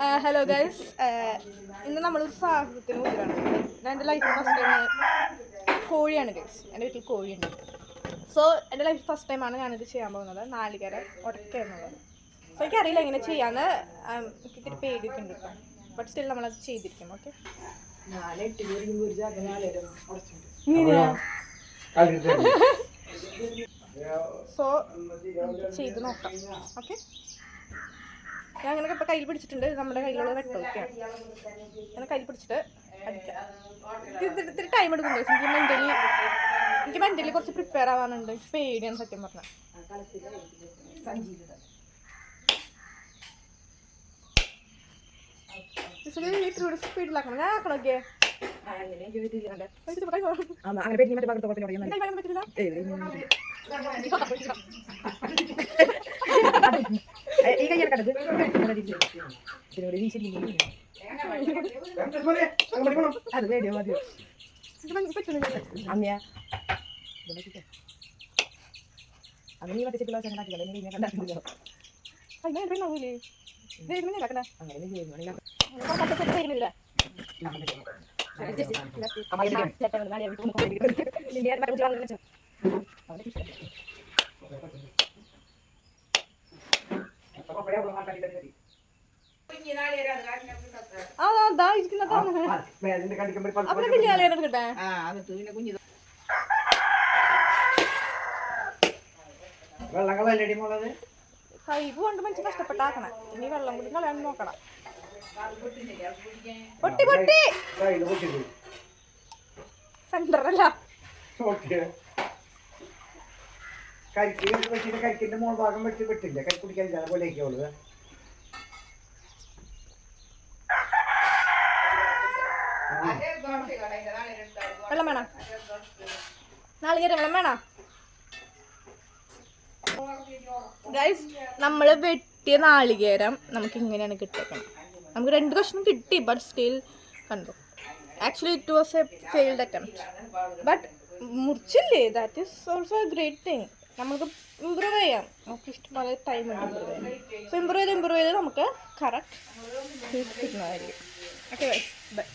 Hello guys, ഇന്ന് നമ്മളൊരു സാഹചര്യത്തിന് മുതിരാണ്. ഞാൻ എൻ്റെ ലൈഫിൽ ഫസ്റ്റ് ടൈമാണ് കോഴിയാണ് ഗൈസ്. എൻ്റെ വീട്ടിൽ കോഴിയുണ്ട്. സോ എൻ്റെ ലൈഫിൽ ഫസ്റ്റ് ടൈമാണ് ഞാനിത് ചെയ്യാൻ പോകുന്നത്, നാളികേര ഉടക്കുക എന്നുള്ളത്. സോ എനിക്കറിയില്ല എങ്ങനെ ചെയ്യാന്ന്, എനിക്ക് ഇത്തിരി പേടിയൊക്കെ ഉണ്ട് കേട്ടോ. ബട്ട് സ്റ്റിൽ നമ്മളത് ചെയ്തിരിക്കും. ഓക്കെ, സോ ചെയ്ത് നോക്കാം. ഓക്കെ, ഞാൻ അങ്ങനെ ഇപ്പം കയ്യിൽ പിടിച്ചിട്ടുണ്ട്. നമ്മുടെ കയ്യിലുള്ള വെട്ടമൊക്കെയാണ്. അങ്ങനെ കയ്യിൽ പിടിച്ചിട്ട് അടിക്കാം. ഇത്തിരി ടൈം എടുക്കും. എനിക്ക് മെൻ്റലി കുറച്ച് പ്രിപ്പയർ ആവാനുണ്ട്. പേടിയാണ് സത്യം പറഞ്ഞാൽ. ഇത്തിരി സ്പീഡിലാക്കണം. ഞാൻ ആക്കണോക്കെ അത് പേടിയോ മതിയോ അമ്മയാ അത് നീ മറ്റേ ക്ലാസ് ഉണ്ടാക്കിയല്ലോ നീ കണ്ടാക്കില്ലോ അതിനാവൂലേ കൈപ്പ് കൊണ്ട് മനുഷ്യൻ കഷ്ടപ്പെട്ടാക്കണം. ഇനി വെള്ളം കൂടി കളയാൻ നോക്കണം. പൊട്ടി പൊട്ടി സെന്ററല്ല കരിക്കിന്റെ മോൾ ഭാഗം വെച്ച് വിട്ടില്ല. കരി കുടിക്കാൻ പോലെയൊക്കെയുള്ളത്. വെള്ളം വേണം. നാളികേരം വെള്ളം വേണം ഗൈസ്. നമ്മൾ വെട്ടിയ നാളികേരം നമുക്ക് ഇങ്ങനെയാണ് കിട്ടിയേക്കണം. നമുക്ക് 2 കഷ്ണം കിട്ടി. ബട്ട് സ്റ്റിൽ കണ്ടു. Actually it was a failed attempt. But മുറിച്ചില്ലേ, that is also a great thing. നമുക്ക് ഇമ്പ്രൂവ് ചെയ്യാം. നമുക്ക് ഇഷ്ടംപോലെ ടൈം ഉണ്ട് ഇമ്പ്രൂവ് ചെയ്യാൻ. സോ ഇമ്പ്രൂവ് ചെയ്ത് നമുക്ക് കറക്റ്റ് കിട്ടുന്നതായിരിക്കും. Okay guys, by.